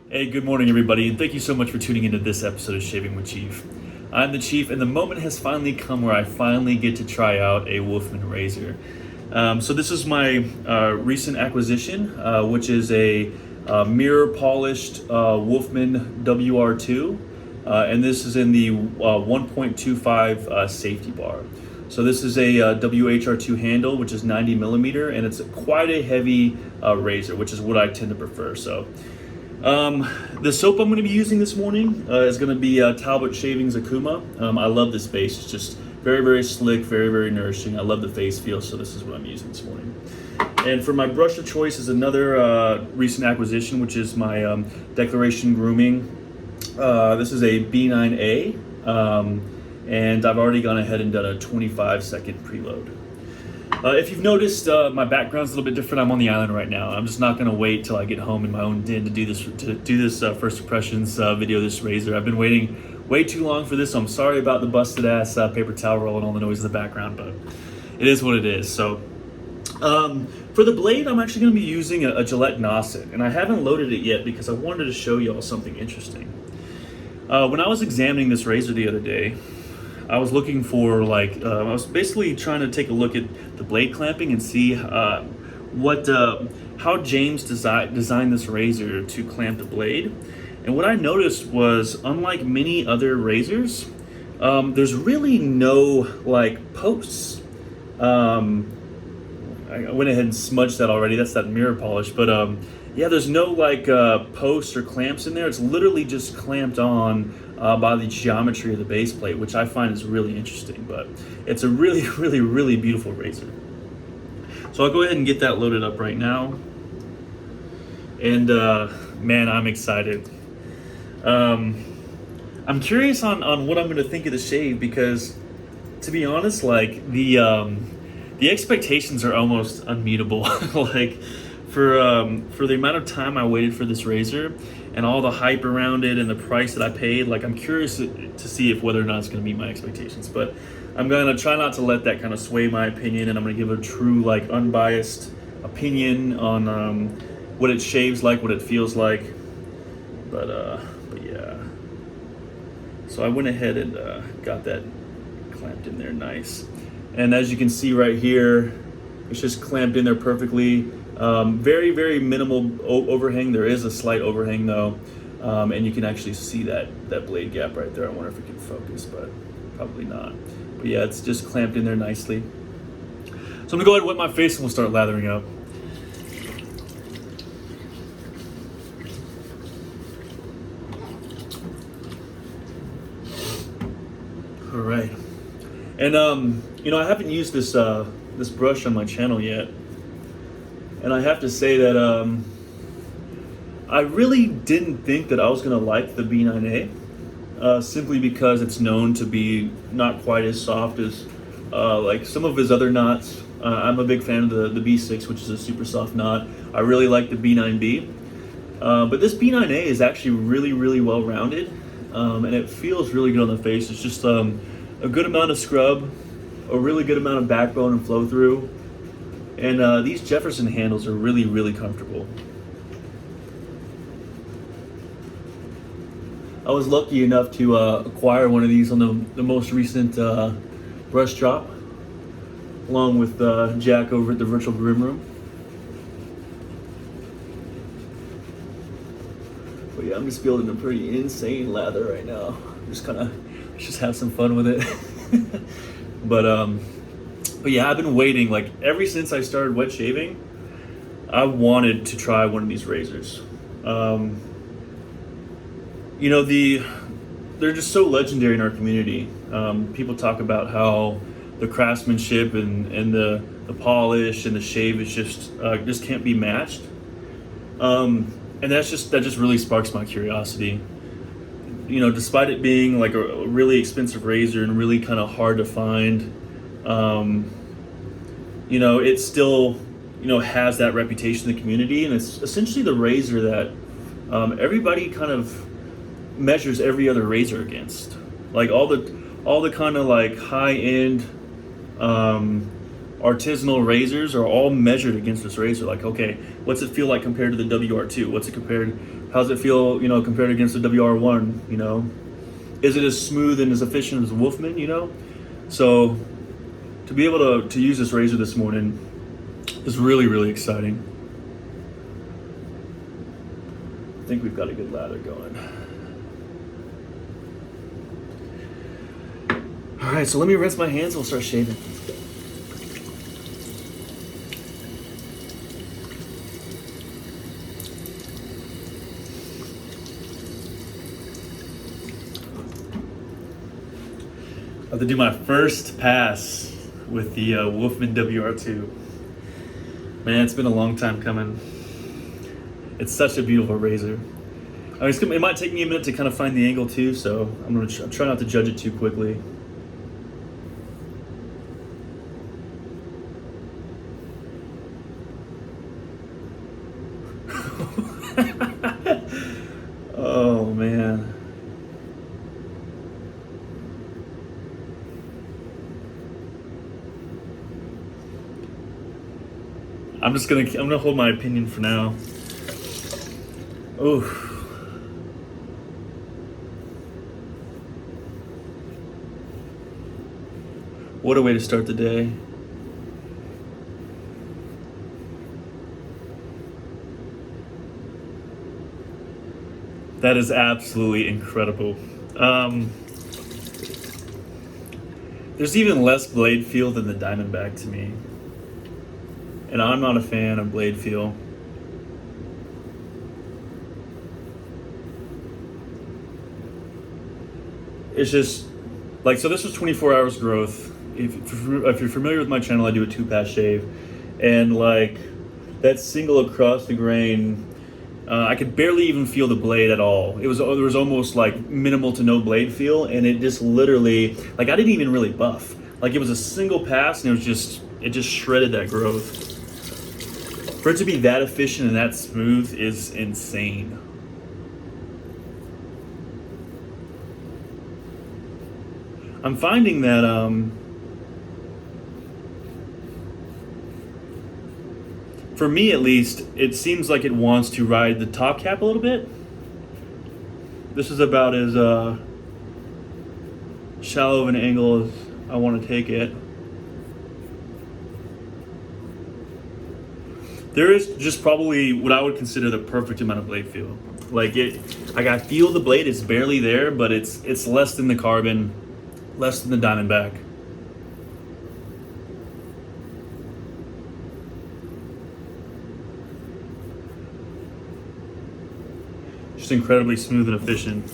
Hey, good morning, everybody, and thank you so much for tuning into this episode of Shaving with Chief. I'm the Chief, and the moment has finally come where I finally get to try out a Wolfman razor. So this is my recent acquisition, which is a mirror polished Wolfman WR2, and this is in the 1.25 safety bar. So this is a WHR2 handle, which is 90 millimeter, and it's quite a heavy razor, which is what I tend to prefer. So the soap I'm going to be using this morning is going to be Talbot Shavings Okuma. I love this base. It's just very, very slick, very, very nourishing. I love the face feel, so this is what I'm using this morning. And for my brush of choice is another recent acquisition, which is my Declaration Grooming. This is a B9A, and I've already gone ahead and done a 25-second preload. If you've noticed, my background's a little bit different. I'm on the island right now. I'm just not going to wait till I get home in my own den to do this first impressions video, this razor. I've been waiting way too long for this, so I'm sorry about the busted ass paper towel roll and all the noise in the background, but it is what it is. So for the blade, I'm actually going to be using a Gillette Nacet, and I haven't loaded it yet because I wanted to show you all something interesting. When I was examining this razor the other day, I was looking for I was basically trying to take a look at the blade clamping and see how James designed this razor to clamp the blade. And what I noticed was, unlike many other razors, there's really no posts. I went ahead and smudged that already. That's that mirror polish, but yeah, there's no posts or clamps in there. It's literally just clamped on by the geometry of the base plate, which I find is really interesting. But it's a really, really, really beautiful razor. So I'll go ahead and get that loaded up right now. And man, I'm excited. I'm curious on what I'm going to think of the shave, because to be honest, the expectations are almost unmeetable. For the amount of time I waited for this razor and all the hype around it and the price that I paid, I'm curious to see if whether or not it's going to meet my expectations. But I'm going to try not to let that kind of sway my opinion, and I'm going to give a true unbiased opinion on what it shaves like, what it feels like. But yeah. So I went ahead and got that clamped in there nice. And as you can see right here, it's just clamped in there perfectly. Very, very minimal overhang. There is a slight overhang though, and you can actually see that blade gap right there. I wonder if it can focus, but probably not. But yeah, it's just clamped in there nicely. So I'm gonna go ahead and wet my face and we'll start lathering up. All right, and I haven't used this brush on my channel yet. And I have to say that I really didn't think that I was going to like the B9A, simply because it's known to be not quite as soft as some of his other knots. I'm a big fan of the B6, which is a super soft knot. I really like the B9B. But this B9A is actually really, really well rounded, and it feels really good on the face. It's just a good amount of scrub, a really good amount of backbone and flow through. And these Jefferson handles are really, really comfortable. I was lucky enough to acquire one of these on the most recent brush drop, along with Jack over at the virtual groom room. But yeah, I'm just building a pretty insane lather right now. Just have some fun with it. But yeah, I've been waiting, ever since I started wet shaving, I wanted to try one of these razors. They're just so legendary in our community. People talk about how the craftsmanship and the polish and the shave is just can't be matched. And that just really sparks my curiosity. Despite it being a really expensive razor and really kind of hard to find, it still, has that reputation in the community, and it's essentially the razor that everybody kind of measures every other razor against. All the kind of high end, artisanal razors are all measured against this razor. Like, okay, what's it feel like compared to the WR2? What's it compared? How's it feel, compared against the WR1? Is it as smooth and as efficient as the Wolfman? So to be able to use this razor this morning is really, really exciting. I think we've got a good lather going. All right, so let me rinse my hands and we'll start shaving. I have to do my first pass with the Wolfman WR2. Man, it's been a long time coming. It's such a beautiful razor. It might take me a minute to kind of find the angle too, so I'm gonna try not to judge it too quickly. Oh man. I'm gonna hold my opinion for now. Oh. What a way to start the day. That is absolutely incredible. There's even less blade feel than the Diamondback to me. And I'm not a fan of blade feel. It's just, so this was 24 hours growth. If you're familiar with my channel, I do a 2-pass shave. And that single across the grain, I could barely even feel the blade at all. There was almost minimal to no blade feel, and it just literally, I didn't even really buff. It was a single pass, and it just shredded that growth. For it to be that efficient and that smooth is insane. I'm finding that for me at least, it seems like it wants to ride the top cap a little bit. This is about as shallow of an angle as I want to take it. There is just probably what I would consider the perfect amount of blade feel. I feel the blade is barely there, but it's less than the Carbon, less than the Diamondback. Just incredibly smooth and efficient.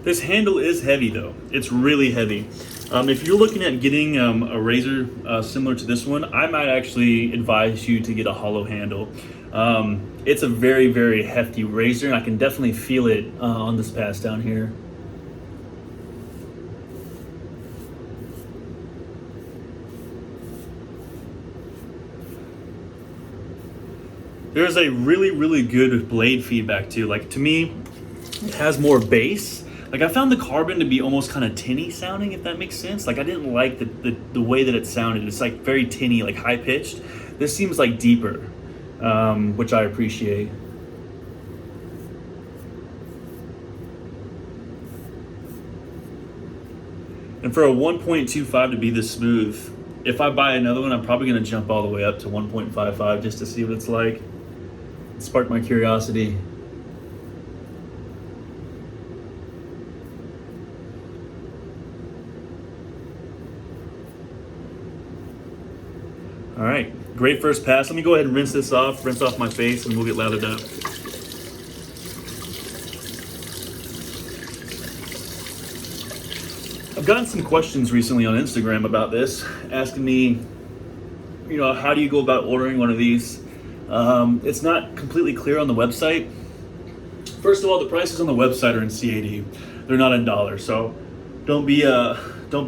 This handle is heavy though. It's really heavy. If you're looking at getting a razor similar to this one, I might actually advise you to get a hollow handle. It's a very, very hefty razor, and I can definitely feel it on this pass down here. There's a really, really good blade feedback too. To me, it has more bass. I found the Carbon to be almost kind of tinny sounding, if that makes sense. I didn't like the way that it sounded. It's very tinny, high pitched. This seems deeper, which I appreciate. And for a 1.25 to be this smooth, if I buy another one, I'm probably gonna jump all the way up to 1.55 just to see what it's like. It sparked my curiosity. All right, great first pass. Let me go ahead and rinse off my face, and we'll get lathered up. I've gotten some questions recently on Instagram about this, asking me, how do you go about ordering one of these? It's not completely clear on the website. First of all, the prices on the website are in CAD. They're not in dollars, so don't be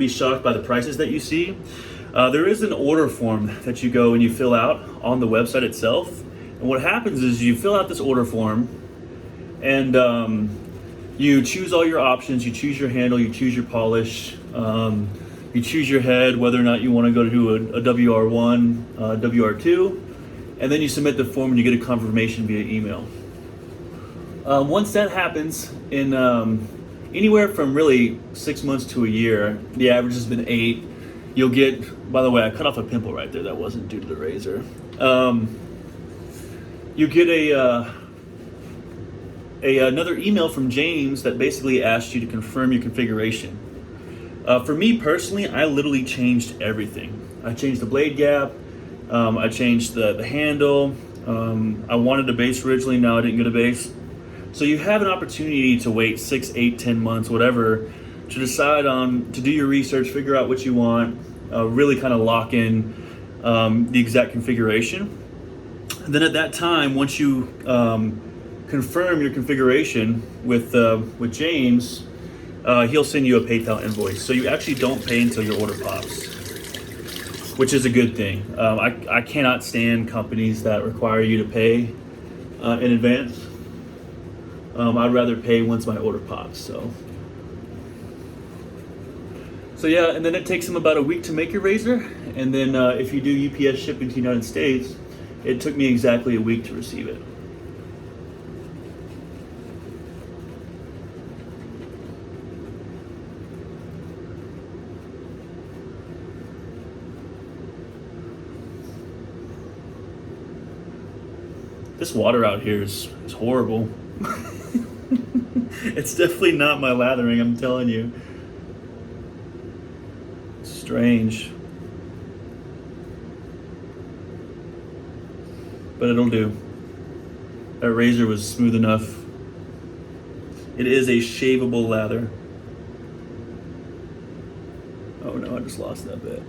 shocked by the prices that you see. There is an order form that you go and you fill out on the website itself. And what happens is you fill out this order form, and you choose all your options. You choose your handle, you choose your polish, you choose your head, whether or not you want to go to a WR1, WR2, and then you submit the form and you get a confirmation via email. Once that happens, in anywhere from really 6 months to a year, the average has been 8. You'll get, by the way, I cut off a pimple right there that wasn't due to the razor. You get another email from James that basically asks you to confirm your configuration. For me personally, I literally changed everything. I changed the blade gap, I changed the handle, I wanted a base originally, now I didn't get a base. So you have an opportunity to wait 6, 8, 10 months, whatever, to decide on, to do your research, figure out what you want, really kind of lock in the exact configuration. And then at that time, once you confirm your configuration with James, he'll send you a PayPal invoice. So you actually don't pay until your order pops, which is a good thing. I cannot stand companies that require you to pay in advance. I'd rather pay once my order pops. So yeah, and then it takes them about a week to make your razor, and then if you do UPS shipping to the United States, it took me exactly a week to receive it. This water out here is horrible. It's definitely not my lathering, I'm telling you. It's strange. But it'll do. That razor was smooth enough. It is a shaveable lather. Oh no, I just lost that bit.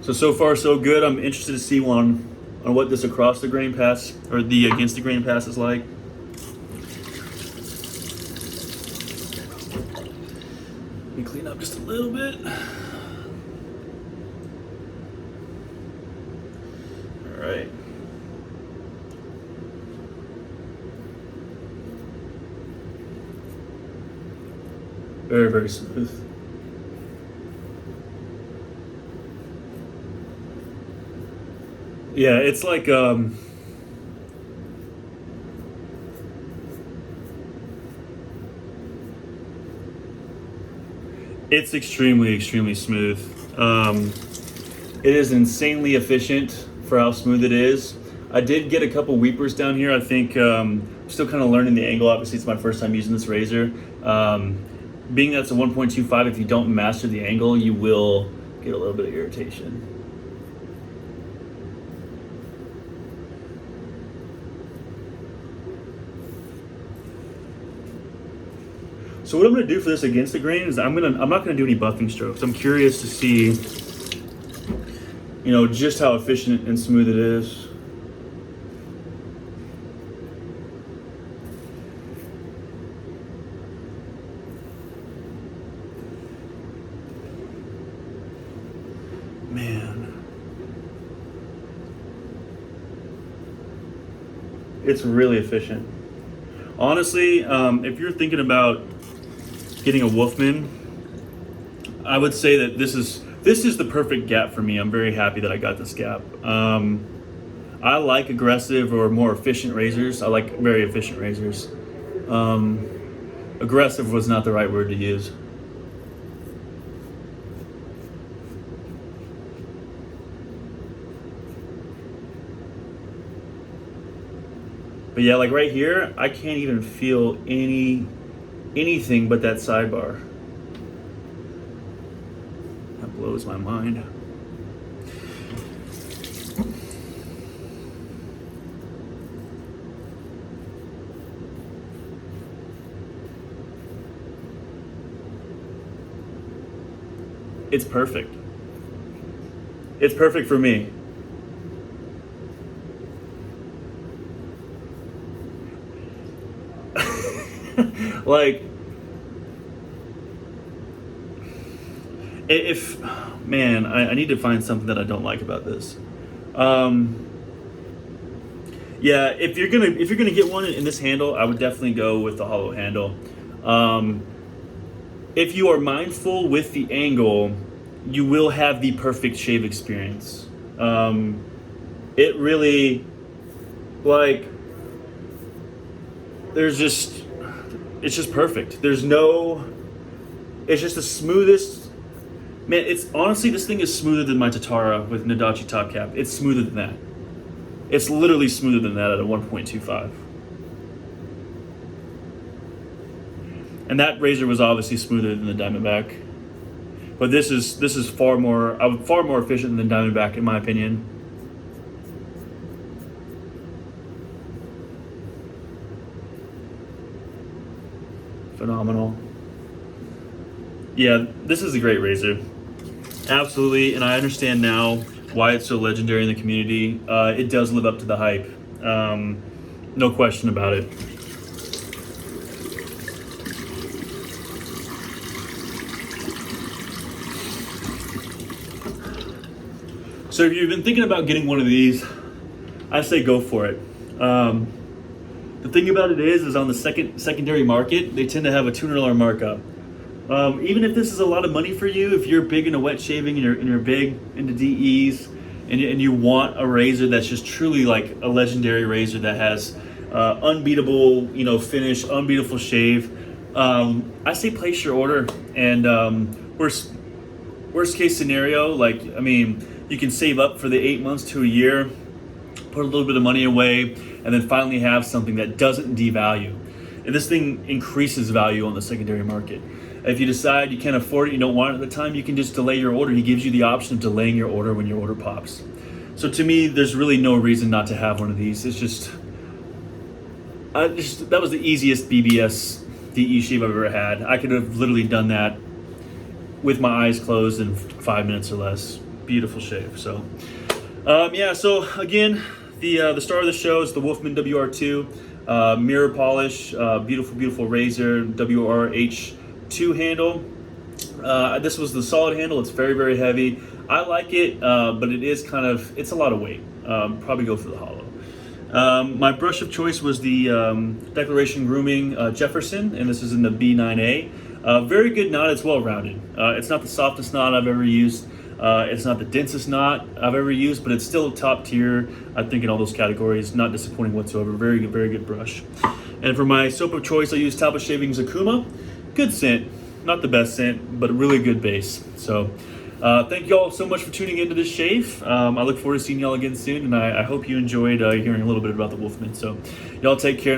So far so good. I'm interested to see on what this across the grain pass, or the against the grain pass is like. Let me clean up just a little bit. All right. Very, very smooth. Yeah, it's like it's extremely, extremely smooth. It is insanely efficient for how smooth it is. I did get a couple weepers down here. I think I'm still kind of learning the angle. Obviously, it's my first time using this razor. Being that's a 1.25, if you don't master the angle, you will get a little bit of irritation. So what I'm going to do for this against the grain is I'm not going to do any buffing strokes. I'm curious to see, just how efficient and smooth it is. Man, it's really efficient. Honestly, if you're thinking about getting a Wolfman, I would say that this is the perfect gap for me. I'm very happy that I got this gap. I like aggressive or more efficient razors. I like very efficient razors. Aggressive was not the right word to use. But yeah, like right here, I can't even feel anything but that sidebar. That blows my mind. It's perfect. It's perfect for me. Like, I need to find something that I don't like about this. Yeah, if you're gonna get one in this handle, I would definitely go with the hollow handle. If you are mindful with the angle, you will have the perfect shave experience. It really, like, it's just perfect. It's just the smoothest. Man, it's honestly, this thing is smoother than my Tatara with Nadachi top cap. It's smoother than that. It's literally smoother than that at a 1.25. And that razor was obviously smoother than the Diamondback. But this is far more efficient than Diamondback in my opinion. Phenomenal. Yeah, this is a great razor. Absolutely, and I understand now why it's so legendary in the community. It does live up to the hype. No question about it. So if you've been thinking about getting one of these, I say go for it. The thing about it is on the secondary market, they tend to have a $200 markup. Even if this is a lot of money for you, if you're big into wet shaving and you're big into DEs and you want a razor that's just truly like a legendary razor that has unbeatable, finish, unbeatable shave, I say place your order. And worst case scenario, you can save up for the 8 months to a year, put a little bit of money away, and then finally have something that doesn't devalue. And this thing increases value on the secondary market. If you decide you can't afford it, you don't want it at the time, you can just delay your order. He gives you the option of delaying your order when your order pops. So to me, there's really no reason not to have one of these. It's just that was the easiest BBS DE shave I've ever had. I could have literally done that with my eyes closed in 5 minutes or less. Beautiful shave. So so again, the star of the show is the Wolfman WR2 mirror polish, beautiful razor, WRH2 handle. This was the solid handle. It's very, very heavy. I like it, but it's a lot of weight. Probably go for the hollow. My brush of choice was the Declaration Grooming Jefferson, and this is in the B9A. Very good knot. It's well rounded. It's not the softest knot I've ever used. It's not the densest knot I've ever used, but it's still top tier, I think, in all those categories. Not disappointing whatsoever. Very good brush. And for my soap of choice, I use Talbot Shavings Okuma. Good scent. Not the best scent, but a really good base. So thank you all so much for tuning into this shave. I look forward to seeing y'all again soon, and I hope you enjoyed hearing a little bit about the Wolfman. So y'all take care.